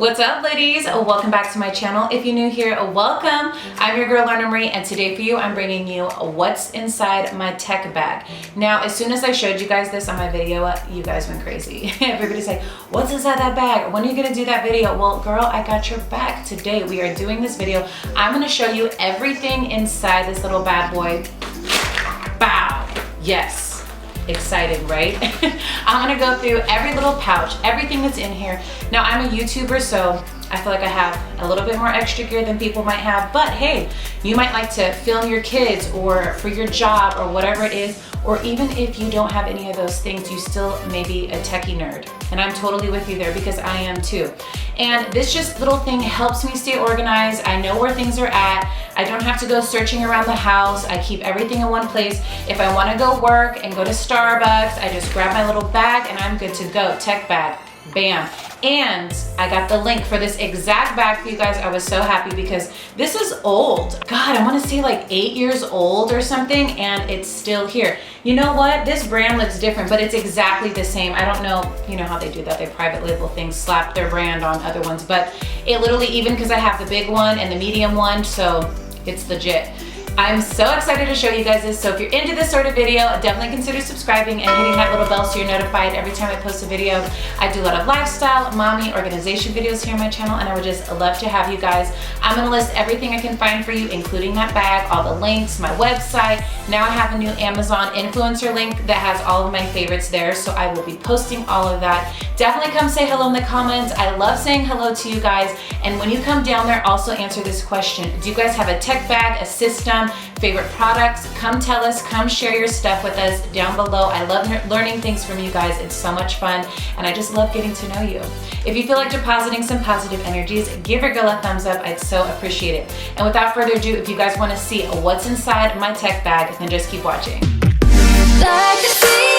What's up, ladies? Welcome back to my channel. If you're new here, welcome. I'm your girl Lorna, and today for you I'm bringing you what's inside my tech bag. Now, as soon as I showed you guys this on my video, you guys went crazy. Everybody's like, what's inside that bag? When are you gonna do that video? Well, girl, I got your back. Today we are doing this video. I'm gonna show you everything inside this little bad boy. Bow. Yes. Excited, right? I'm gonna go through every little pouch, everything that's in here. Now, I'm a YouTuber, so I feel like I have a little bit more extra gear than people might have, but hey, you might like to film your kids or for your job or whatever it is, or even if you don't have any of those things, you still may be a techie nerd. And I'm totally with you there because I am too. And this just little thing helps me stay organized. I know where things are at. I don't have to go searching around the house. I keep everything in one place. If I wanna go work and go to Starbucks, I just grab my little bag and I'm good to go. Tech bag, bam. And I got the link for this exact bag for you guys. I was so happy because this is old. God, I wanna say like 8 years old or something, and it's still here. You know what? This brand looks different, but it's exactly the same. I don't know, you know how they do that. They private label things, slap their brand on other ones, but it literally, even because I have the big one and the medium one, so it's legit. I'm so excited to show you guys this. So if you're into this sort of video, definitely consider subscribing and hitting that little bell so you're notified every time I post a video. I do a lot of lifestyle, mommy, organization videos here on my channel, and I would just love to have you guys. I'm gonna list everything I can find for you, including that bag, all the links, my website. Now I have a new Amazon influencer link that has all of my favorites there, so I will be posting all of that. Definitely come say hello in the comments. I love saying hello to you guys. And when you come down there, also answer this question. Do you guys have a tech bag, a system, favorite products? Come tell us, come share your stuff with us down below. I love learning things from you guys. It's so much fun, and I just love getting to know you. If you feel like depositing some positive energies, give your girl a thumbs up. I'd so appreciate it. And without further ado, if you guys want to see what's inside my tech bag, then just keep watching. Like a fever,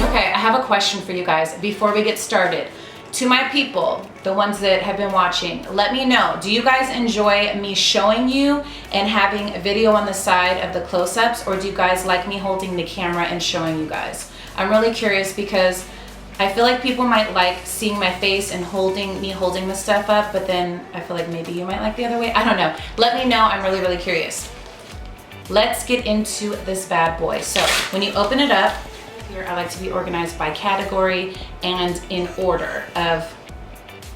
okay, I have a question for you guys before we get started. To my people, the ones that have been watching, let me know, do you guys enjoy me showing you and having a video on the side of the close-ups, or do you guys like me holding the camera and showing you guys? I'm really curious because I feel like people might like seeing my face and me holding the stuff up, but then I feel like maybe you might like the other way. I don't know. Let me know. I'm really, really curious. Let's get into this bad boy. So when you open it up, here I like to be organized by category and in order of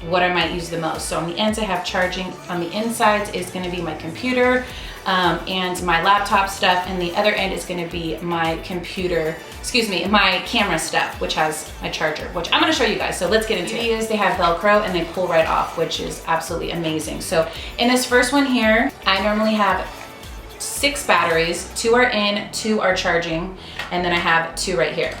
what I might use the most. So on the ends I have charging, on the insides is gonna be my computer and my laptop stuff, and the other end is gonna be my my camera stuff, which has my charger, which I'm gonna show you guys. So let's get into it. They have Velcro and they pull right off, which is absolutely amazing. So in this first one here, I normally have 6 batteries, 2 are in, 2 are charging, and then I have 2 right here.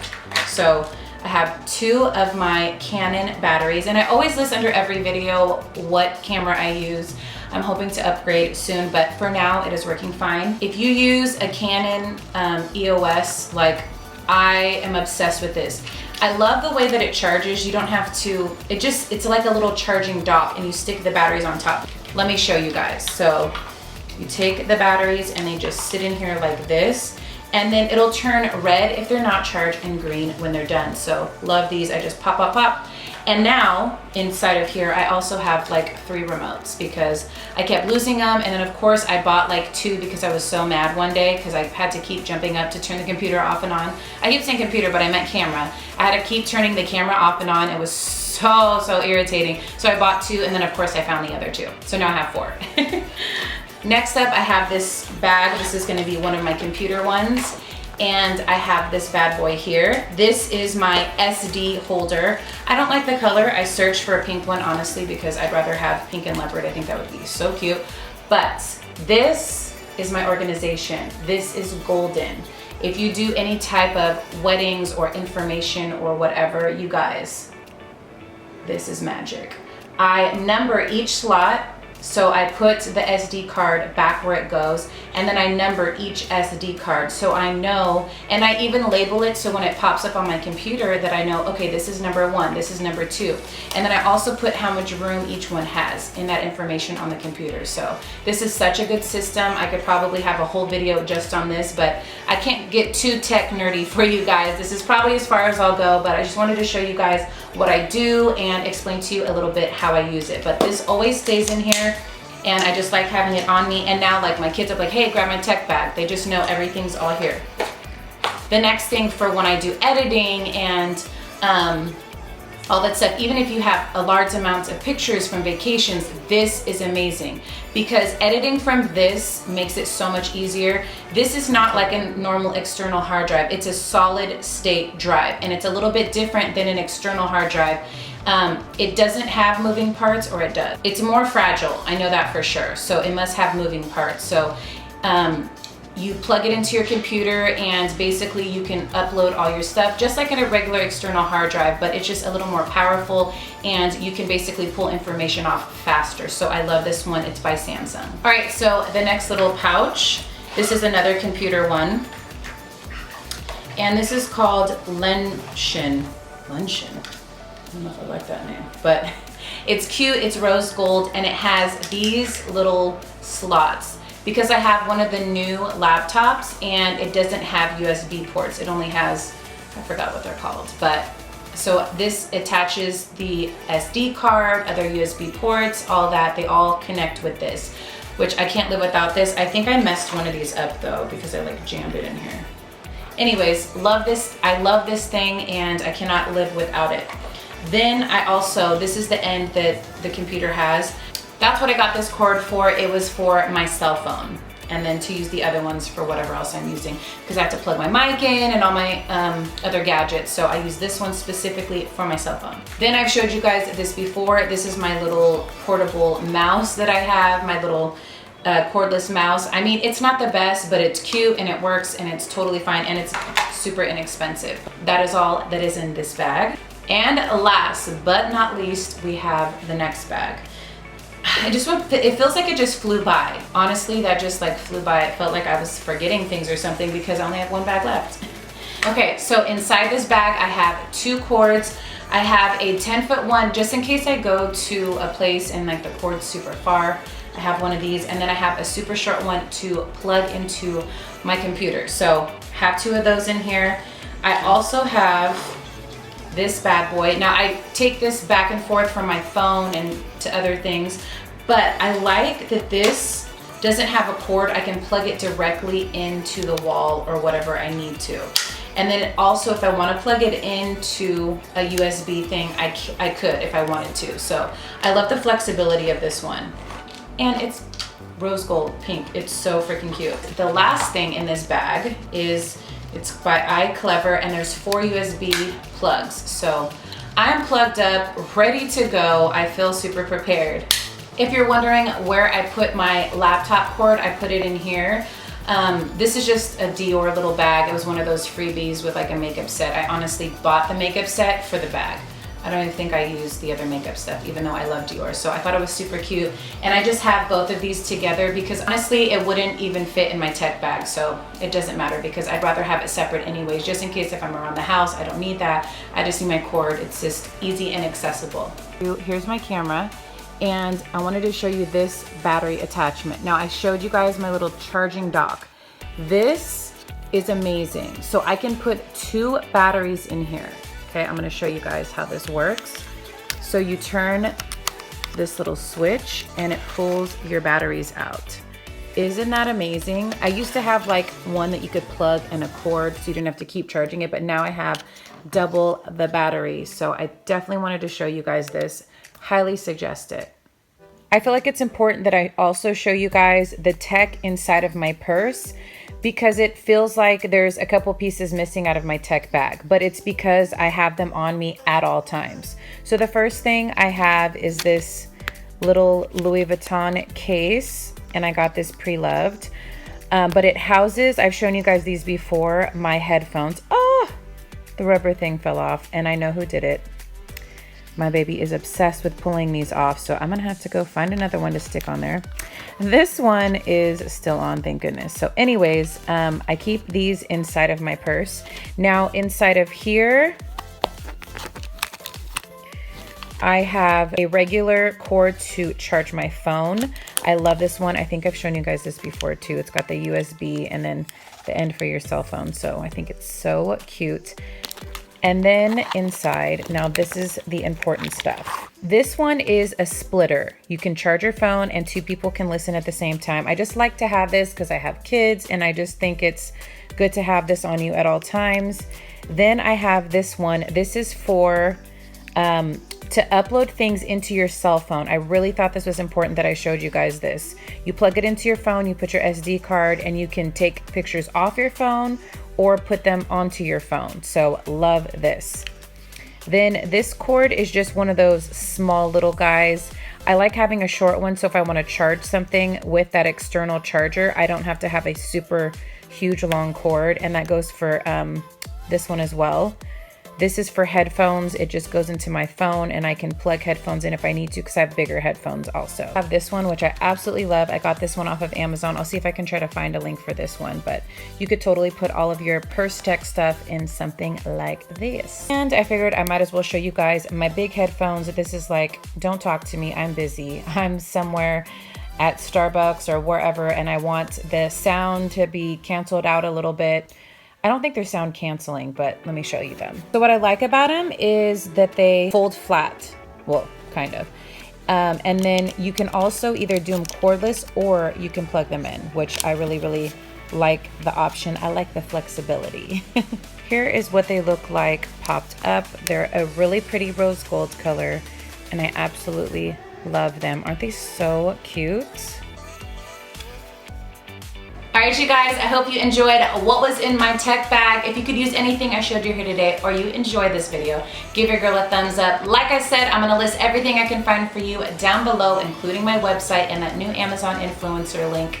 So I have 2 of my Canon batteries, and I always list under every video what camera I use. I'm hoping to upgrade soon, but for now it is working fine. If you use a Canon EOS, like I am obsessed with this. I love the way that it charges. You don't have to, it's like a little charging dock, and you stick the batteries on top. Let me show you guys. So you take the batteries and they just sit in here like this, and then it'll turn red if they're not charged and green when they're done. So love these. I just pop, pop, pop. And now inside of here, I also have like 3 remotes because I kept losing them. And then of course I bought like 2 because I was so mad one day because I had to keep jumping up to turn the computer off and on. I keep saying computer, but I meant camera. I had to keep turning the camera off and on. It was so irritating. So I bought 2, and then of course I found the other 2. So now I have 4. Next up, I have this bag. This is gonna be one of my computer ones. And I have this bad boy here. This is my SD holder. I don't like the color. I searched for a pink one, honestly, because I'd rather have pink and leopard. I think that would be so cute. But this is my organization. This is golden. If you do any type of weddings or information or whatever, you guys, this is magic. I number each slot So I put the SD card back where it goes, and then I number each SD card so I know, and I even label it so when it pops up on my computer that I know, okay, this is number 1, this is number 2. And then I also put how much room each one has in that information on the computer. So this is such a good system. I could probably have a whole video just on this, but I can't get too tech nerdy for you guys. This is probably as far as I'll go, but I just wanted to show you guys what I do and explain to you a little bit how I use it. But this always stays in here, and I just like having it on me. And now like my kids are like, hey, grab my tech bag. They just know everything's all here. The next thing for when I do editing and all that stuff, even if you have a large amounts of pictures from vacations, this is amazing because editing from this makes it so much easier. This is not like a normal external hard drive. It's a solid state drive, and it's a little bit different than an external hard drive. It doesn't have moving parts, or it does. It's more fragile, I know that for sure. So it must have moving parts. So you plug it into your computer and basically you can upload all your stuff just like in a regular external hard drive, but it's just a little more powerful and you can basically pull information off faster. So I love this one. It's by Samsung. All right, so the next little pouch, this is another computer one. And this is called Luncheon. I don't know if I like that name, but it's cute. It's rose gold and it has these little slots because I have one of the new laptops and it doesn't have USB ports. It only has, I forgot what they're called, but so this attaches the SD card, other USB ports, all that. They all connect with this, which I can't live without this. I think I messed one of these up though because I like jammed it in here. Anyways, love this. I love this thing and I cannot live without it. Then I also, this is the end that the computer has. That's what I got this cord for. It was for my cell phone, and then to use the other ones for whatever else I'm using, because I have to plug my mic in and all my other gadgets. So I use this one specifically for my cell phone. Then I've showed you guys this before. This is my little portable mouse that I have, my little cordless mouse. I mean, it's not the best, but it's cute and it works and it's totally fine and it's super inexpensive. That is all that is in this bag. And last but not least, we have the next bag. It feels like it just flew by. Honestly, that just like flew by. It felt like I was forgetting things or something because I only have one bag left. Okay, so inside this bag, I have 2 cords. I have a 10-foot one just in case I go to a place and like the cord's super far. I have one of these, and then I have a super short one to plug into my computer. So have 2 of those in here. I also have this bad boy. Now I take this back and forth from my phone and to other things, but I like that this doesn't have a cord. I can plug it directly into the wall or whatever I need to. And then also if I want to plug it into a USB thing, I could if I wanted to. So I love the flexibility of this one. And it's rose gold pink. It's so freaking cute. The last thing in this bag is, it's by iClever, and there's 4 USB plugs. So I'm plugged up, ready to go. I feel super prepared. If you're wondering where I put my laptop cord, I put it in here. This is just a Dior little bag. It was one of those freebies with like a makeup set. I honestly bought the makeup set for the bag. I don't even think I used the other makeup stuff, even though I love Dior. So I thought it was super cute. And I just have both of these together because honestly, it wouldn't even fit in my tech bag. So it doesn't matter because I'd rather have it separate anyways, just in case if I'm around the house, I don't need that. I just need my cord. It's just easy and accessible. Here's my camera. And I wanted to show you this battery attachment. Now I showed you guys my little charging dock. This is amazing. So I can put 2 batteries in here. Okay, I'm gonna show you guys how this works. So you turn this little switch and it pulls your batteries out. Isn't that amazing? I used to have like one that you could plug in a cord so you didn't have to keep charging it, but now I have double the battery. So I definitely wanted to show you guys this. Highly suggest it. I feel like it's important that I also show you guys the tech inside of my purse because it feels like there's a couple pieces missing out of my tech bag, but it's because I have them on me at all times. So the first thing I have is this little Louis Vuitton case, and I got this pre-loved, but it houses, I've shown you guys these before, my headphones. Oh, the rubber thing fell off and I know who did it. My baby is obsessed with pulling these off, so I'm gonna have to go find another one to stick on there. This one is still on, thank goodness. So anyways, I keep these inside of my purse. Now inside of here, I have a regular cord to charge my phone. I love this one. I think I've shown you guys this before too. It's got the USB and then the end for your cell phone. So I think it's so cute. And then inside, now this is the important stuff. This one is a splitter. You can charge your phone and 2 people can listen at the same time. I just like to have this because I have kids and I just think it's good to have this on you at all times. Then I have this one. This is for to upload things into your cell phone. I really thought this was important that I showed you guys this. You plug it into your phone, you put your SD card, and you can take pictures off your phone or put them onto your phone. So love this. Then this cord is just one of those small little guys. I like having a short one, so if I want to charge something with that external charger, I don't have to have a super huge long cord, and that goes for this one as well. This is for headphones. It just goes into my phone and I can plug headphones in if I need to because I have bigger headphones also. I have this one, which I absolutely love. I got this one off of Amazon. I'll see if I can try to find a link for this one, but you could totally put all of your purse tech stuff in something like this. And I figured I might as well show you guys my big headphones. This is like, don't talk to me, I'm busy. I'm somewhere at Starbucks or wherever and I want the sound to be canceled out a little bit. I don't think they're sound canceling, but let me show you them. So what I like about them is that they fold flat. Well, kind of. And then you can also either do them cordless or you can plug them in, which I really, really like the option. I like the flexibility. Here is what they look like popped up. They're a really pretty rose gold color and I absolutely love them. Aren't they so cute? All right, you guys, I hope you enjoyed what was in my tech bag. If you could use anything I showed you here today or you enjoyed this video, give your girl a thumbs up. Like I said, I'm gonna list everything I can find for you down below, including my website and that new Amazon influencer link.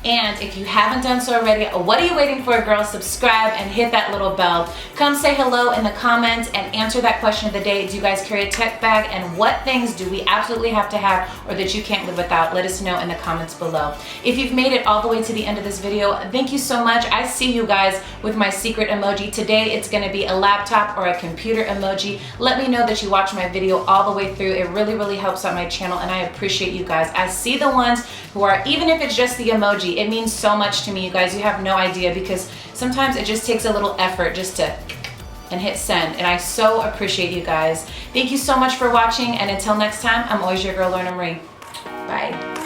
And if you haven't done so already, what are you waiting for, girl? Subscribe and hit that little bell. Come say hello in the comments and answer that question of the day. Do you guys carry a tech bag? And what things do we absolutely have to have or that you can't live without? Let us know in the comments below. If you've made it all the way to the end of this video, thank you so much. I see you guys with my secret emoji. Today, it's gonna be a laptop or a computer emoji. Let me know that you watched my video all the way through. It really, really helps out my channel and I appreciate you guys. I see the ones who are, even if it's just the emoji, it means so much to me, you guys. You have no idea because sometimes it just takes a little effort just to and hit send, and I so appreciate you guys. Thank you so much for watching, and until next time, I'm always your girl, Lorna Marie. Bye.